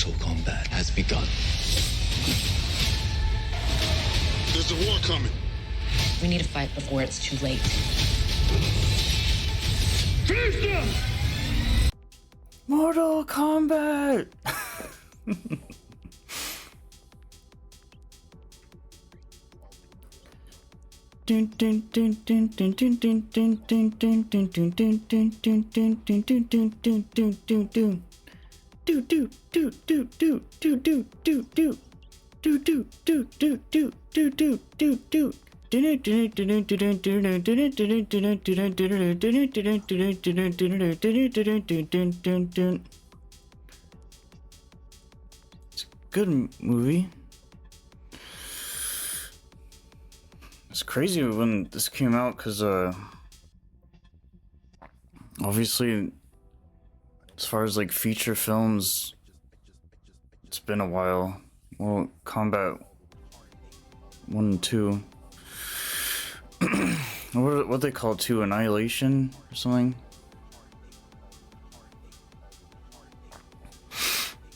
Mortal Kombat has begun. There's a war coming. We need to fight before it's too late. Finish them! Mortal Kombat! It's a good movie. It's crazy when this came out because obviously as far as like feature films, it's been a while. Well, Kombat 1 and 2. What they call 2, Annihilation or something?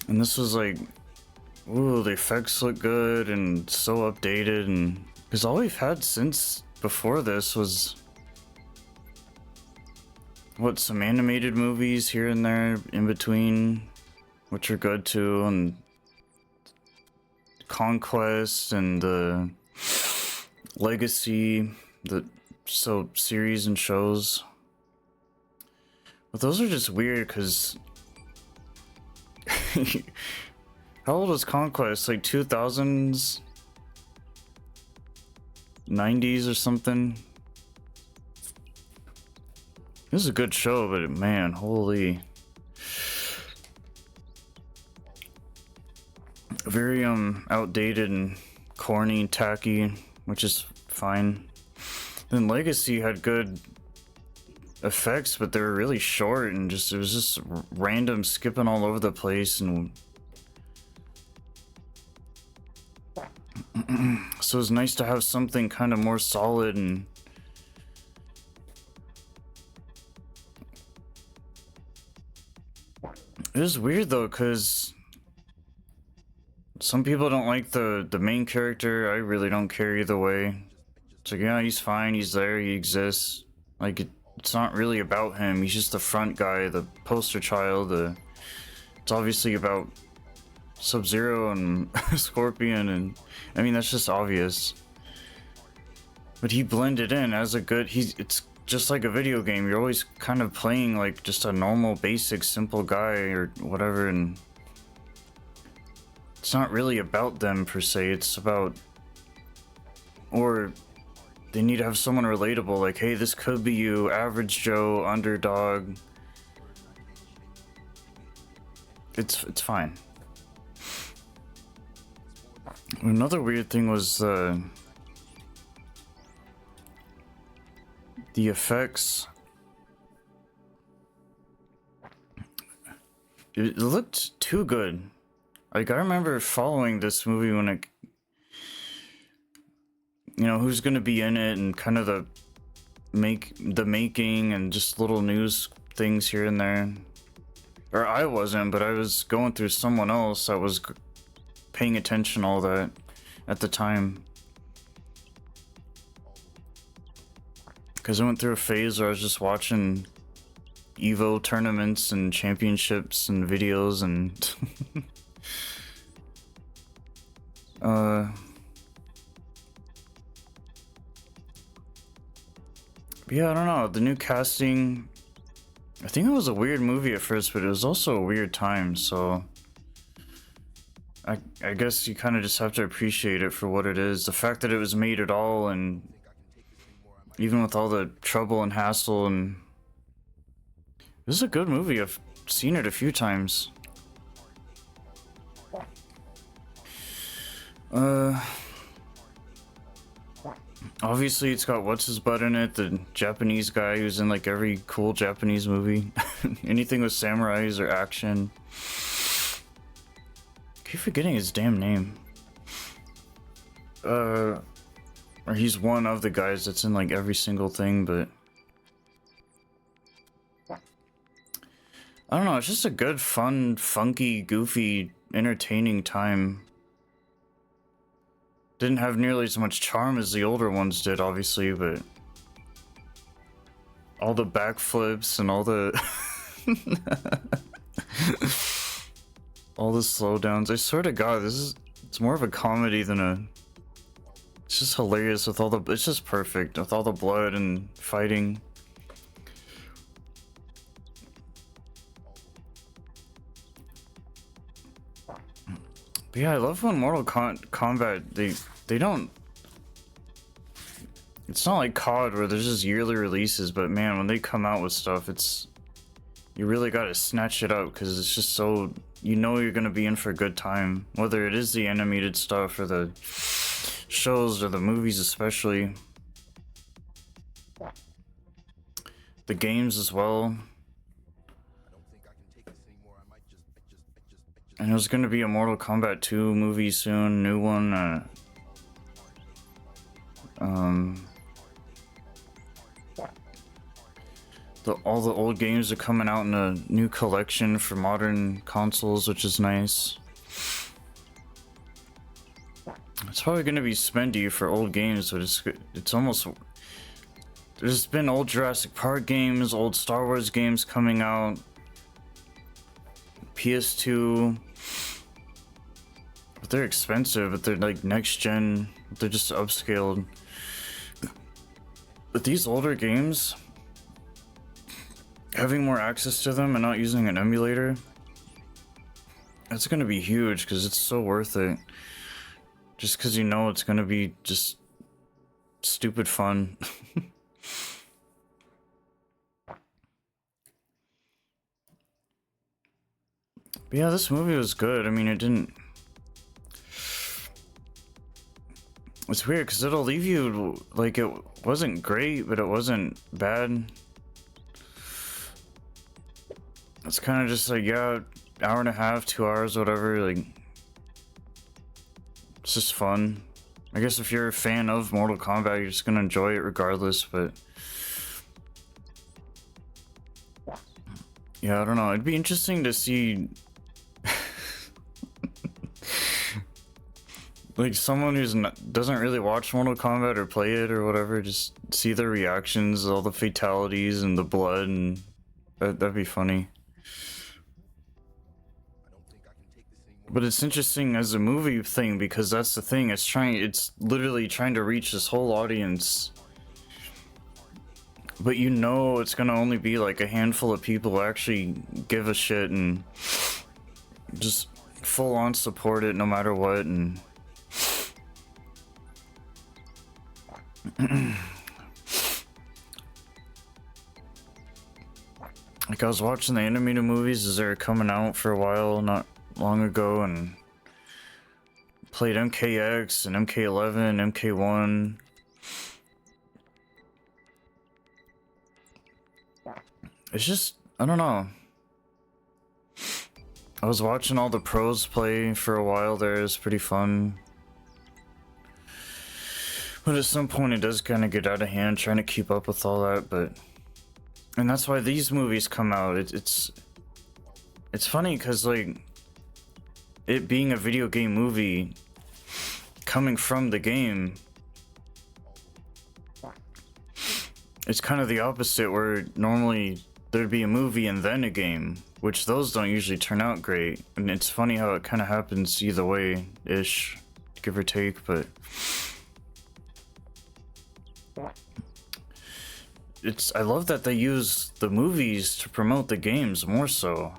And this was like, ooh, the effects look good and so updated, and because all we've had since before this was what, some animated movies here and there in between, which are good too, and Conquest and the Legacy, the series and shows. But those are just weird because how old was Conquest? Like 2000s, 90s or something. This is a good show, but man, holy. Very outdated and corny and tacky, which is fine. Then Legacy had good effects, but they were really short and just, it was just random skipping all over the place, and so it was nice to have something kind of more solid. And it was weird though, because some people don't like the main character. I really don't care either way. It's like, yeah, he's fine, he's there, he exists. Like, it's not really about him. He's just the front guy, the poster child. It's obviously about Sub-Zero and Scorpion, and I mean, that's just obvious. But he blended in as a good, it's just like a video game. You're always kind of playing like just a normal, basic, simple guy or whatever, and it's not really about them per se. It's about, or they need to have someone relatable, like, hey, this could be you, average Joe, underdog. It's fine. Another weird thing was the effects. It looked too good. Like, I remember following this movie when it, you know, who's gonna be in it and kind of the making and just little news things here and there. Or I wasn't, but I was going through someone else that was paying attention all that at the time. Because I went through a phase where I was just watching Evo tournaments and championships and videos and yeah, I don't know, the new casting, I think it was a weird movie at first, but it was also a weird time, so I guess you kind of just have to appreciate it for what it is. The fact that it was made at all, and even with all the trouble and hassle, and this is a good movie. I've seen it a few times. Obviously it's got what's his butt in it, the Japanese guy who's in like every cool Japanese movie. Anything with samurais or action. I keep forgetting his damn name. Or he's one of the guys that's in like every single thing, but I don't know, it's just a good, fun, funky, goofy entertaining time. Didn't have nearly as much charm as the older ones did, obviously, but all the backflips and all the all the slowdowns. I swear to God, it's more of a comedy than a. It's just hilarious with all the. It's just perfect with all the blood and fighting. But yeah, I love when Mortal Kombat they don't. It's not like COD where there's just yearly releases, but man, when they come out with stuff, it's you really gotta snatch it up because it's just so you know you're gonna be in for a good time, whether it is the animated stuff or the shows or the movies, especially the games as well. And there's gonna be a Mortal Kombat 2 movie soon, new one. All the old games are coming out in a new collection for modern consoles, which is nice. It's probably gonna be spendy for old games, but it's almost. There's been old Jurassic Park games, old Star Wars games coming out. PS2, but they're expensive, but they're like next gen, they're just upscaled. But these older games, having more access to them and not using an emulator, that's gonna be huge because it's so worth it. Just because you know it's gonna be just stupid fun. But yeah, this movie was good. I mean, it didn't. It's weird because it'll leave you like it wasn't great, but it wasn't bad. It's kind of just like, yeah, hour and a half, 2 hours, whatever. Like, it's just fun. I guess if you're a fan of Mortal Kombat, you're just gonna enjoy it regardless. But yeah, I don't know. It'd be interesting to see. Like someone who's doesn't really watch Mortal Kombat or play it or whatever, just see their reactions, all the fatalities and the blood, and that'd be funny. But it's interesting as a movie thing because that's the thing. It's literally trying to reach this whole audience, but you know it's gonna only be like a handful of people who actually give a shit and just full on support it no matter what. And like I was watching the animated movies as they were coming out for a while not long ago, and played MKX and MK11, MK1. It's just, I don't know. I was watching all the pros play for a while there. It's pretty fun. But at some point it does kind of get out of hand trying to keep up with all that, and that's why these movies come out. It's funny because like it being a video game movie coming from the game, it's kind of the opposite where normally there'd be a movie and then a game, which those don't usually turn out great. And it's funny how it kind of happens either way ish, give or take. But I love that they use the movies to promote the games more so.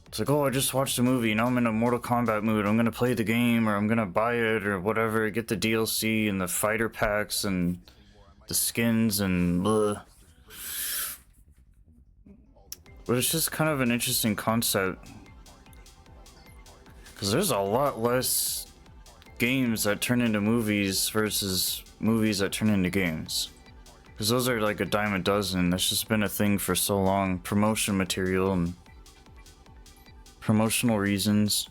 It's like, oh, I just watched a movie, now I'm in a Mortal Kombat mood, I'm gonna play the game, or I'm gonna buy it, or whatever, get the DLC and the fighter packs and the skins and blah. But it's just kind of an interesting concept. Because there's a lot less games that turn into movies versus movies that turn into games. Because those are like a dime a dozen. That's just been a thing for so long. Promotion material and promotional reasons.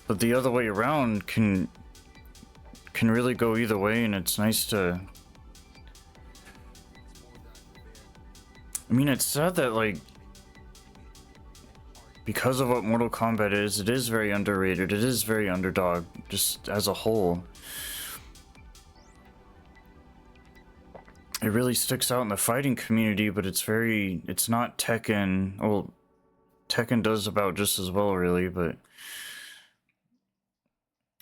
But the other way around can really go either way, and it's nice to... I mean, it's sad that like because of what Mortal Kombat is, it is very underrated. It is very underdog, just as a whole. It really sticks out in the fighting community, but it's not Tekken. Well, Tekken does about just as well, really, but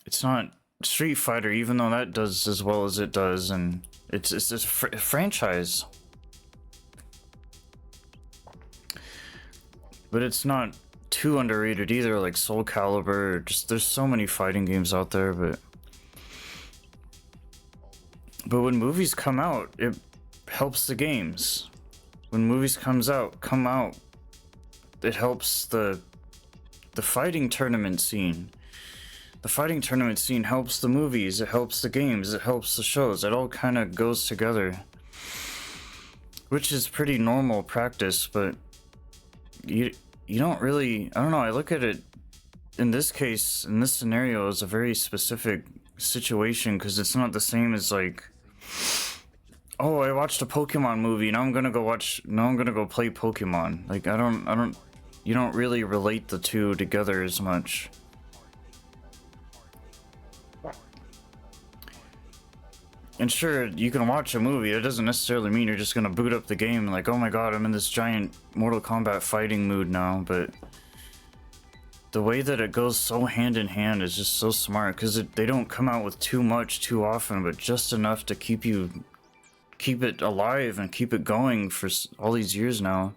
it's not Street Fighter, even though that does as well as it does, and it's this franchise. But it's not too underrated either, like Soul Calibur. Just there's so many fighting games out there, but when movies come out, it helps the games. When movies come out, it helps the fighting tournament scene. The fighting tournament scene helps the movies, it helps the games, it helps the shows. It all kind of goes together, which is pretty normal practice, but you don't really, I don't know, I look at it in this case, in this scenario, as a very specific situation, because it's not the same as like, oh, I watched a Pokemon movie, now I'm gonna go play Pokemon. Like, you don't really relate the two together as much. And sure, you can watch a movie, it doesn't necessarily mean you're just gonna boot up the game like, oh my god, I'm in this giant Mortal Kombat fighting mood now, but the way that it goes so hand in hand is just so smart, because they don't come out with too much too often, but just enough to keep it alive and keep it going for all these years now.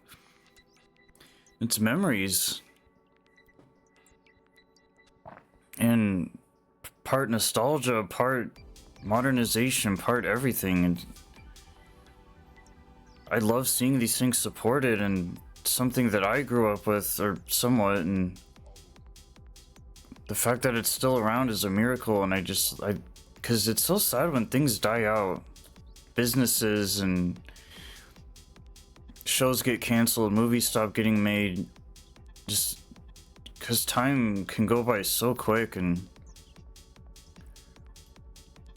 It's memories. And part nostalgia, part modernization, part everything, and I love seeing these things supported, and something that I grew up with, or somewhat, and the fact that it's still around is a miracle. And because it's so sad when things die out, businesses and shows get canceled, movies stop getting made, just because time can go by so quick. And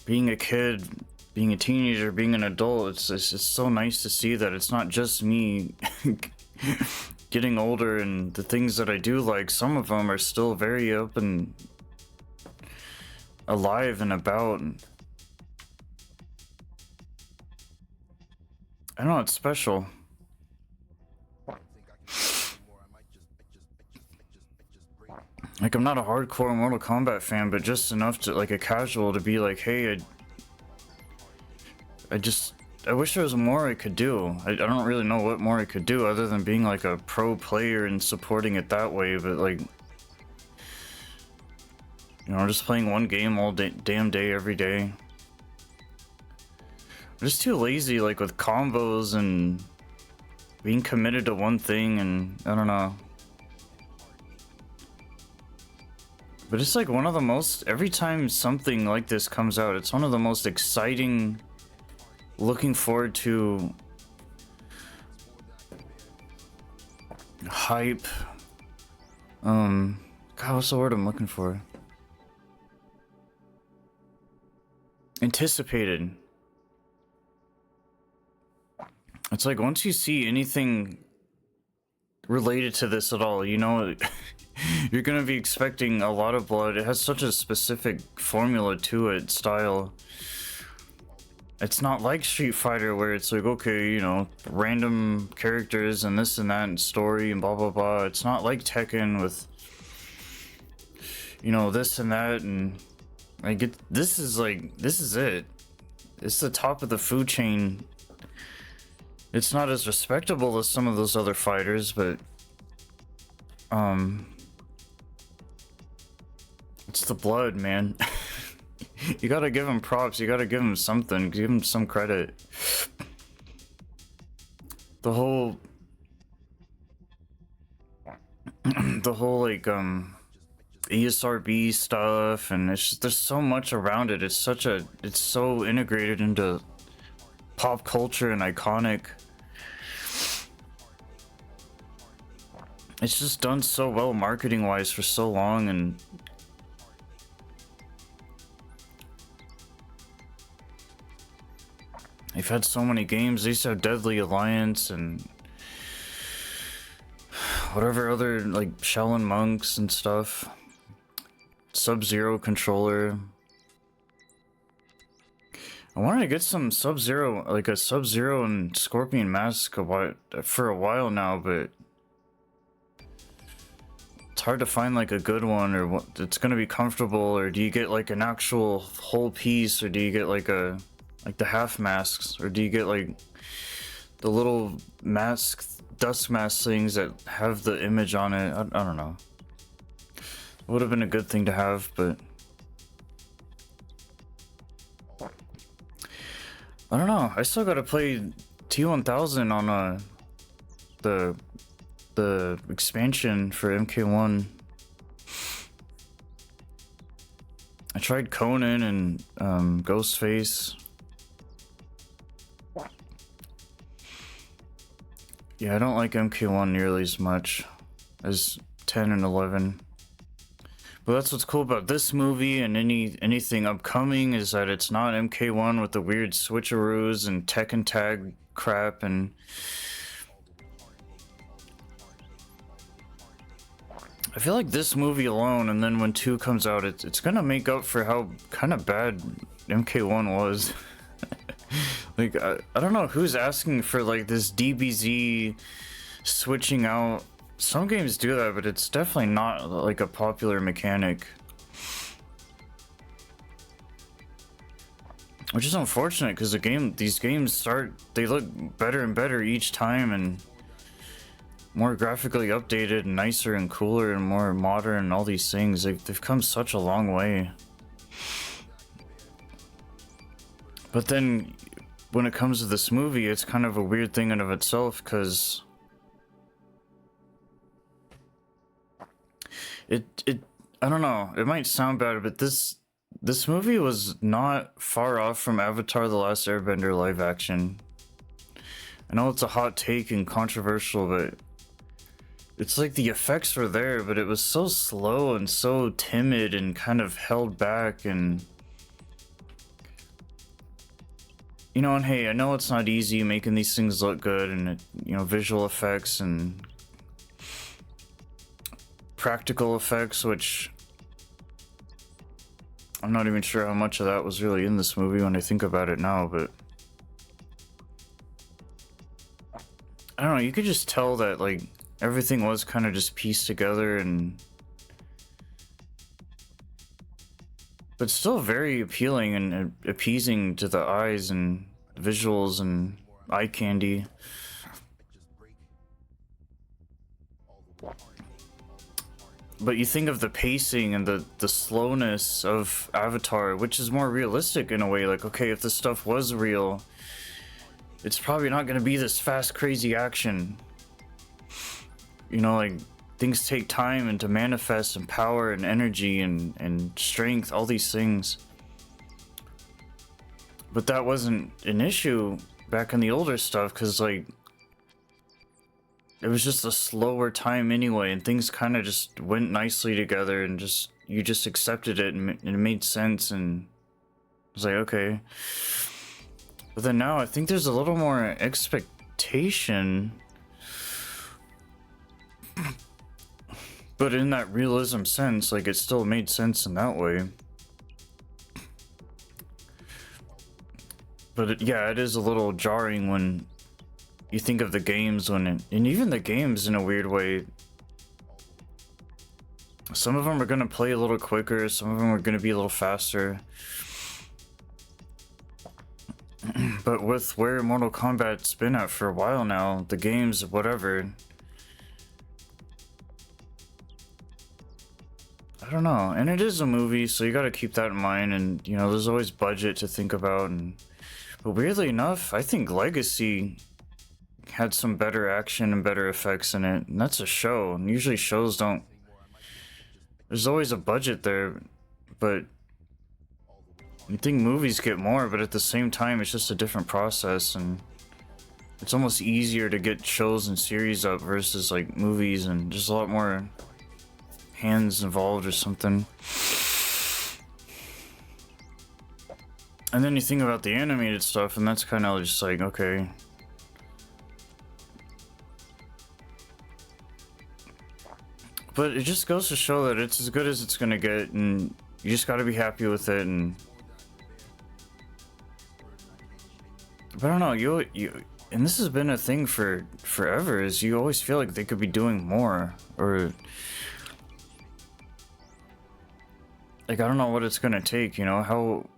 being a kid, being a teenager, being an adult, it's so nice to see that it's not just me getting older, and the things that I do like, some of them are still very up and alive and about. I don't know, it's special. Like, I'm not a hardcore Mortal Kombat fan, but just enough to, like, a casual to be like, hey, I wish there was more I could do. I don't really know what more I could do other than being like a pro player and supporting it that way, but like, you know, just playing one game all day, damn day, every day. I'm just too lazy, like, with combos and being committed to one thing, and I don't know. But it's like one of the most, every time something like this comes out, it's one of the most exciting, looking forward to, hype, god, what's the word I'm looking for? Anticipated. It's like once you see anything related to this at all, you know, you're gonna be expecting a lot of blood. It has such a specific formula to it, style. It's not like Street Fighter where it's like, okay, you know, random characters and this and that and story and blah blah blah. It's not like Tekken with, you know, this and that, and like this is it. It's the top of the food chain. It's not as respectable as some of those other fighters, but it's the blood, man. You gotta give him props, you gotta give him something, give him some credit. The whole like ESRB stuff, and it's just, there's so much around it. It's so integrated into pop culture and iconic. It's just done so well marketing wise for so long, and they've had so many games. They used to have Deadly Alliance and whatever other, like, Shaolin monks and stuff. Sub-Zero controller. I wanted to get some Sub-Zero, like a Sub-Zero and Scorpion mask for a while now, but it's hard to find like a good one or what it's gonna be comfortable, or do you get like an actual whole piece, or do you get like the half masks, or do you get like the little dust mask things that have the image on it? I don't know. It would have been a good thing to have, but I don't know. I still gotta play T1000 on the expansion for MK1. I tried Conan and Ghostface. Yeah, I don't like MK1 nearly as much as 10 and 11. But that's what's cool about this movie and anything upcoming, is that it's not MK1 with the weird switcheroos and Tekken tag crap. And I feel like this movie alone, and then when 2 comes out, it's gonna make up for how kind of bad MK1 was. Like, I don't know who's asking for like this DBZ switching out. Some games do that, but it's definitely not like a popular mechanic. Which is unfortunate, because these games they look better and better each time, and more graphically updated and nicer and cooler and more modern and all these things. They've come such a long way. But then when it comes to this movie, it's kind of a weird thing in of itself, because I don't know, it might sound bad, but this movie was not far off from Avatar: The Last Airbender live action. I know it's a hot take and controversial, but it's like the effects were there, but it was so slow and so timid and kind of held back. And you know, and hey, I know it's not easy making these things look good, and you know, visual effects and practical effects, which I'm not even sure how much of that was really in this movie when I think about it now, but I don't know, you could just tell that like everything was kind of just pieced together, but still very appealing and appeasing to the eyes and visuals and eye candy. But you think of the pacing and the slowness of Avatar, which is more realistic in a way. Like, okay, if this stuff was real, it's probably not going to be this fast, crazy action. You know, like, things take time and to manifest, and power and energy and strength, all these things. But that wasn't an issue back in the older stuff, because, like, it was just a slower time anyway, and things kind of just went nicely together, and you just accepted it, and it made sense, and I was like, okay. But then now I think there's a little more expectation, but in that realism sense, like, it still made sense in that way. But yeah, it is a little jarring when you think of the games, and even the games in a weird way, some of them are going to play a little quicker, some of them are going to be a little faster. But with where Mortal Kombat's been at for a while now, the games, whatever, I don't know. And it is a movie, so you got to keep that in mind, and you know, there's always budget to think about. But weirdly enough, I think Legacy had some better action and better effects in it, and that's a show, and usually shows don't, there's always a budget there, but you think movies get more, but at the same time it's just a different process, and it's almost easier to get shows and series up versus like movies, and just a lot more hands involved or something. And then you think about the animated stuff, and that's kind of just like, okay, but it just goes to show that it's as good as it's gonna get, and you just gotta be happy with it. And but I don't know, you and this has been a thing for forever, is you always feel like they could be doing more, or like, I don't know what it's gonna take, you know, how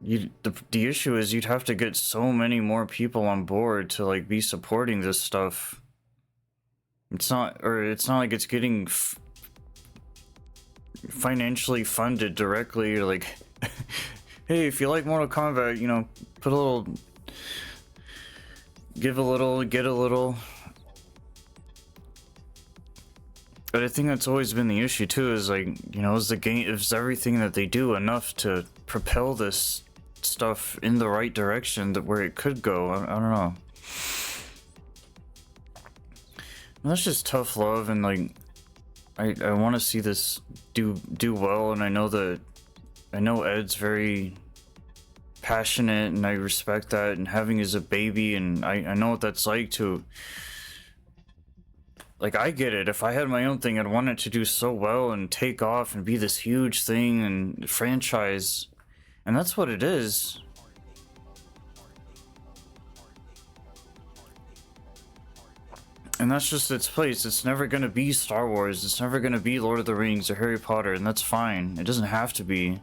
the issue is you'd have to get so many more people on board to like be supporting this stuff. It's not like it's getting financially funded directly, or like hey, if you like Mortal Kombat, you know, put a little, give a little, get a little. But I think that's always been the issue too, is like, you know, is everything that they do enough to propel this stuff in the right direction, that where it could go? I don't know. And that's just tough love, and like I want to see this do well, and I know Ed's very passionate, and I respect that, and having as a baby, and I know what that's like to, like, I get it. If I had my own thing, I'd want it to do so well and take off and be this huge thing and franchise, and that's what it is. And that's just its place. It's never gonna be Star Wars. It's never gonna be Lord of the Rings or Harry Potter, and that's fine. It doesn't have to be.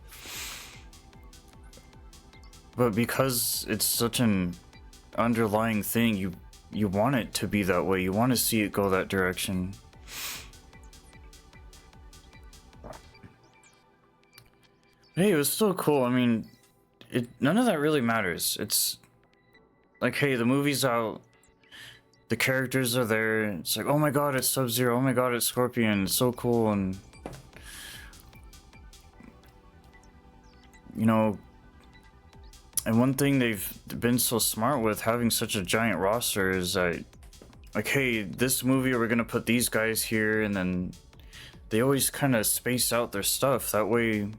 But because it's such an underlying thing, you want it to be that way. You want to see it go that direction. Hey, it was still cool. I mean, none of that really matters. It's like, hey, the movie's out. The characters are there. It's like, oh my god, it's Sub-Zero. Oh my god, it's Scorpion. It's so cool. And you know, and one thing they've been so smart with, having such a giant roster, is that, like, hey, this movie we're gonna put these guys here, and then they always kind of space out their stuff. That way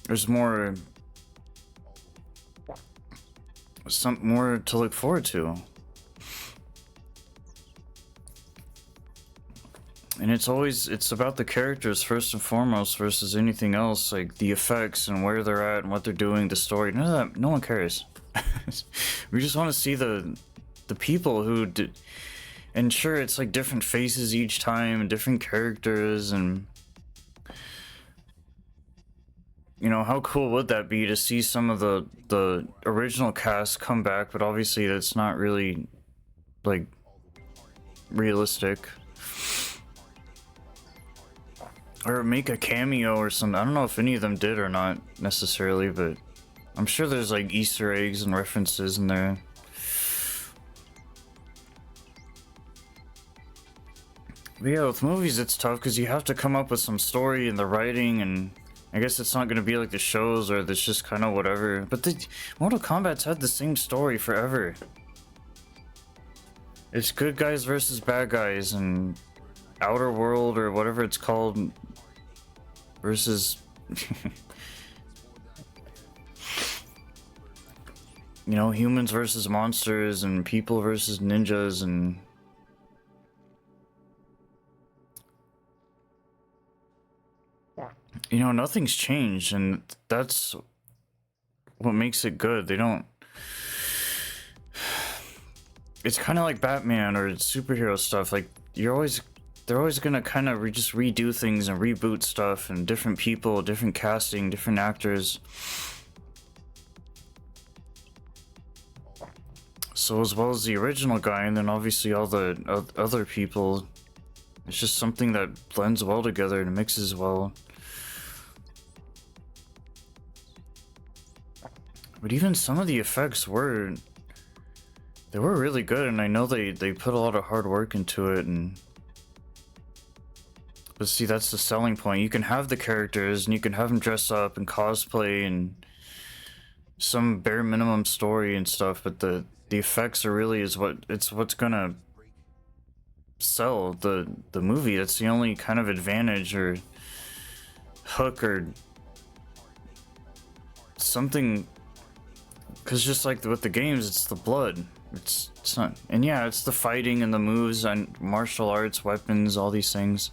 there's more to look forward to. And it's about the characters first and foremost versus anything else, like the effects and where they're at and what they're doing, the story. None of that, no one cares. We just want to see the people who did. And sure, it's like different faces each time and different characters, and you know, how cool would that be to see some of the original cast come back, but obviously that's not really like realistic. Or make a cameo or something. I don't know if any of them did or not necessarily, but I'm sure there's like Easter eggs and references in there. But yeah, with movies it's tough because you have to come up with some story in the writing, and I guess it's not going to be like the shows, or it's just kind of whatever. But Mortal Kombat's had the same story forever. It's good guys versus bad guys, and Outer World or whatever it's called versus you know, humans versus monsters, and people versus ninjas, and you know, nothing's changed, and that's what makes it good. They don't, it's kind of like Batman or superhero stuff, like they're always gonna kind of just redo things and reboot stuff, and different people, different casting, different actors. So as well as the original guy, and then obviously all the other people, it's just something that blends well together and mixes well. But even some of the effects were really good, and I know they put a lot of hard work into it. And but see, that's the selling point. You can have the characters, and you can have them dress up and cosplay and some bare minimum story and stuff, but the effects are really what's gonna sell the movie. That's the only kind of advantage or hook or something. Because just like with the games, it's the blood. It's not, and yeah, it's the fighting and the moves and martial arts, weapons, all these things.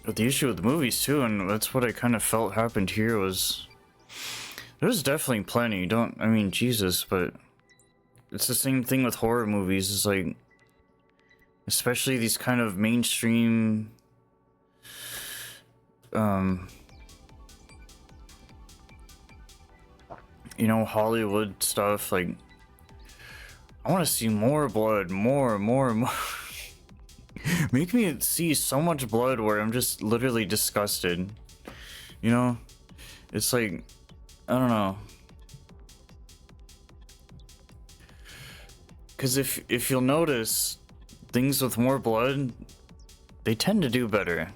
But the issue with the movies too, and that's what I kind of felt happened here, was there's definitely plenty. I mean, Jesus, but it's the same thing with horror movies. It's like, especially these kind of mainstream, you know, Hollywood stuff. Like, I want to see more blood, more. Make me see so much blood where I'm just literally disgusted. You know? It's like, I don't know. Because if you'll notice, things with more blood, they tend to do better.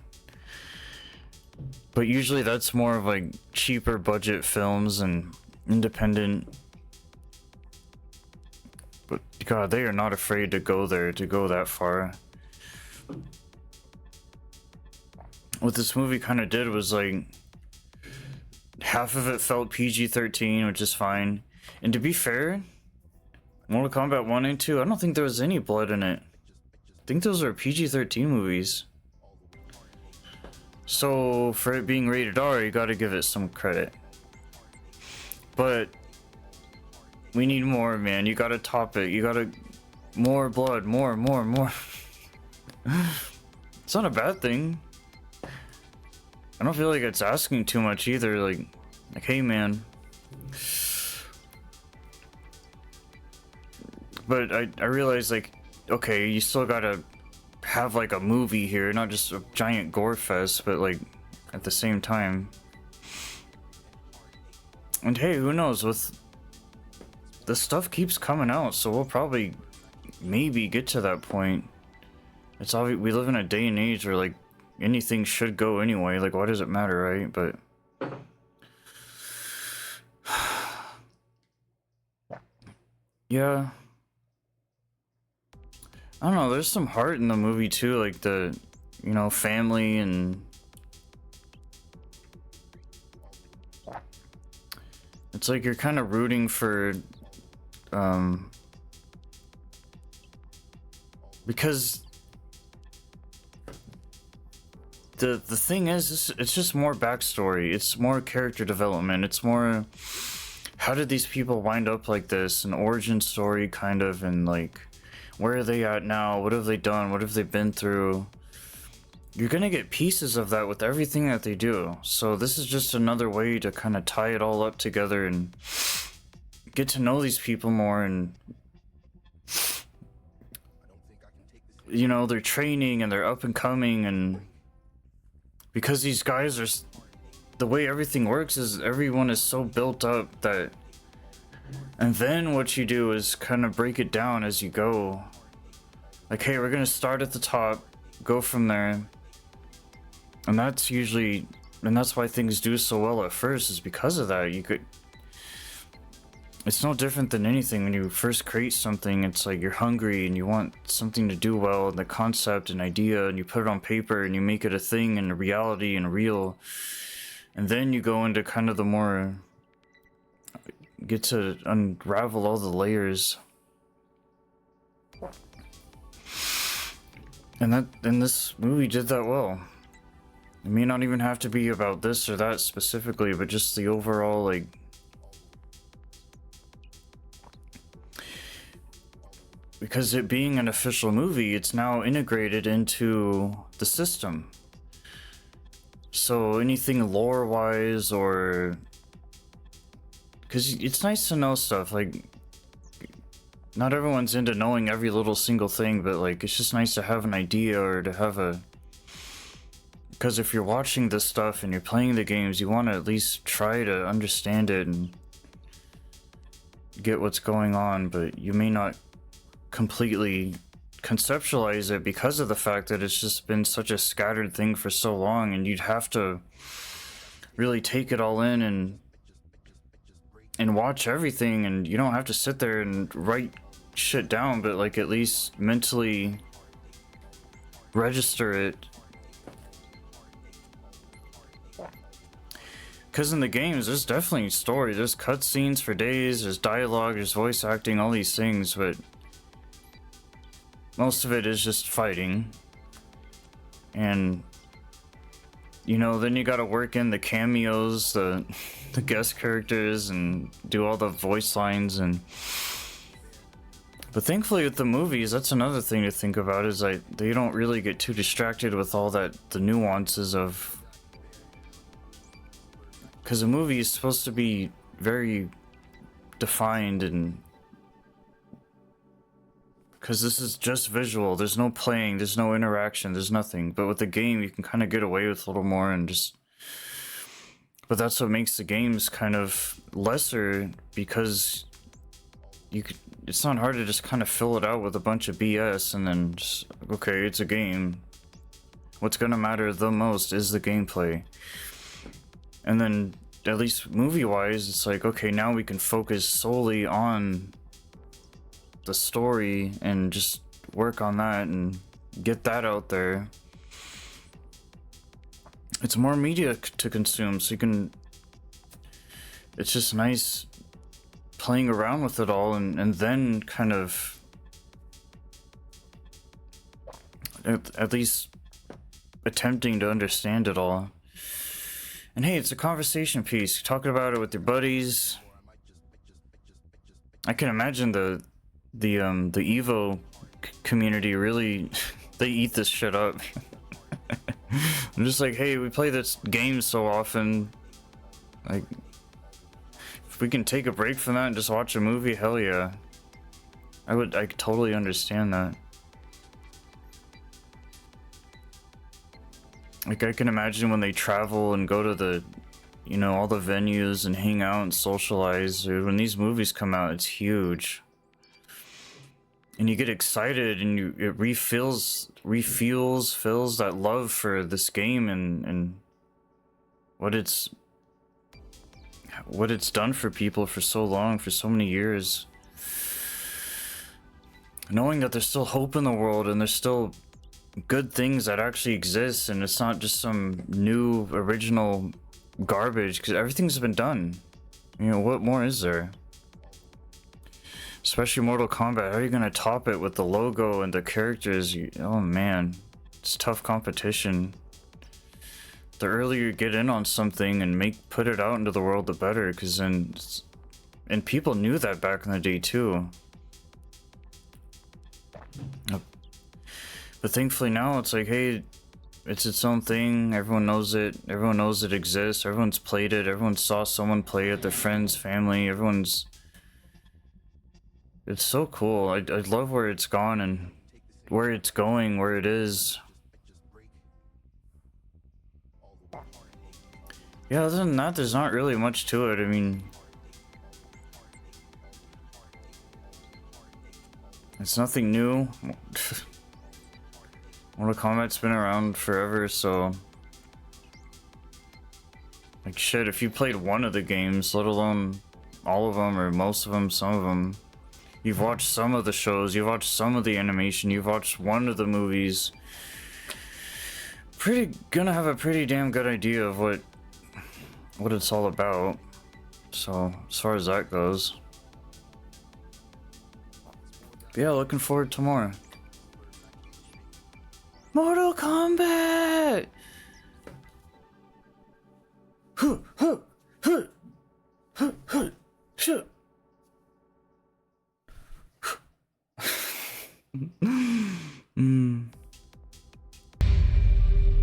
But usually that's more of like cheaper budget films and independent. But God, they are not afraid to go there, to go that far. What this movie kind of did was like, half of it felt PG-13, which is fine. And to be fair, Mortal Kombat 1 and 2, I don't think there was any blood in it. I think those are PG-13 movies. So for it being rated R, you gotta give it some credit. But we need more, man. You gotta top it. You gotta... more blood. More. It's not a bad thing. I don't feel like it's asking too much either. Like hey, man. But I realize, like, okay, you still gotta have like a movie here, not just a giant gore fest, but like at the same time. And hey, who knows, with the stuff keeps coming out, so we'll probably maybe get to that point. It's obvious we live in a day and age where like anything should go anyway. Like, why does it matter, right? But yeah, I don't know, there's some heart in the movie too, like the, you know, family, and it's like you're kind of rooting for because the thing is, it's just more backstory, it's more character development, it's more how did these people wind up like this, an origin story kind of, and like where are they at now, what have they done, what have they been through. You're gonna get pieces of that with everything that they do, so this is just another way to kind of tie it all up together and get to know these people more, and you know, their training and their up and coming, and because these guys are, the way everything works is everyone is so built up that, and then what you do is kind of break it down as you go. Like, hey, we're gonna start at the top, go from there. And that's usually, and that's why things do so well at first, is because of that. You could, it's no different than anything. When you first create something, it's like you're hungry and you want something to do well, and the concept and idea, and you put it on paper and you make it a thing and a reality and real. And then you go into kind of the more, get to unravel all the layers. And this movie did that well. It may not even have to be about this or that specifically, but just the overall, like, because it being an official movie, it's now integrated into the system. So anything lore wise, or because it's nice to know stuff, like not everyone's into knowing every little single thing, but like it's just nice to have an idea, or to have a, because if you're watching this stuff and you're playing the games, you want to at least try to understand it and get what's going on, but you may not completely conceptualize it because of the fact that it's just been such a scattered thing for so long, and you'd have to really take it all in and watch everything, and you don't have to sit there and write shit down, but like at least mentally register it. Because in the games, there's definitely story. There's cutscenes for days, there's dialogue, there's voice acting, all these things, but most of it is just fighting. And, you know, then you gotta work in the cameos, the guest characters, and do all the voice lines. And but thankfully with the movies, that's another thing to think about, is like they don't really get too distracted with all that, the nuances of, because a movie is supposed to be very defined, and because this is just visual, there's no playing, there's no interaction, there's nothing. But with the game, you can kind of get away with a little more and just, but that's what makes the games kind of lesser, because you could, it's not hard to just kind of fill it out with a bunch of BS and then just, okay, it's a game. What's gonna matter the most is the gameplay. And then, at least movie-wise, it's like, okay, now we can focus solely on the story and just work on that and get that out there. It's more media to consume, so you can, it's just nice playing around with it all, and then kind of at least attempting to understand it all. And hey, it's a conversation piece, talking about it with your buddies. I can imagine the Evo community really they eat this shit up. I'm just like, hey, we play this game so often, like, if we can take a break from that and just watch a movie, hell yeah. I could totally understand that. Like, I can imagine when they travel and go to the, you know, all the venues and hang out and socialize. Dude, when these movies come out, it's huge. And you get excited, and it fills that love for this game and what it's done for people for so long, for so many years. Knowing that there's still hope in the world, and there's still good things that actually exist, and it's not just some new original garbage, because everything's been done. You know, what more is there? Especially Mortal Kombat, how are you gonna top it with the logo and the characters? Oh man, it's tough competition. The earlier you get in on something and put it out into the world, the better, because then, and people knew that back in the day too. But thankfully now it's like, hey, it's its own thing. Everyone knows it. Everyone knows it exists. Everyone's played it. Everyone saw someone play it. Their friends, family. Everyone's. It's so cool. I love where it's gone and where it's going, where it is. Yeah, other than that, there's not really much to it. I mean, it's nothing new. Mortal Kombat's been around forever, so like shit, if you played one of the games, let alone all of them or most of them, some of them, you've watched some of the shows, you've watched some of the animation, you've watched one of the movies, gonna have a pretty damn good idea of what it's all about. So as far as that goes, yeah, looking forward to more Mortal Kombat.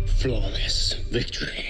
Flawless victory.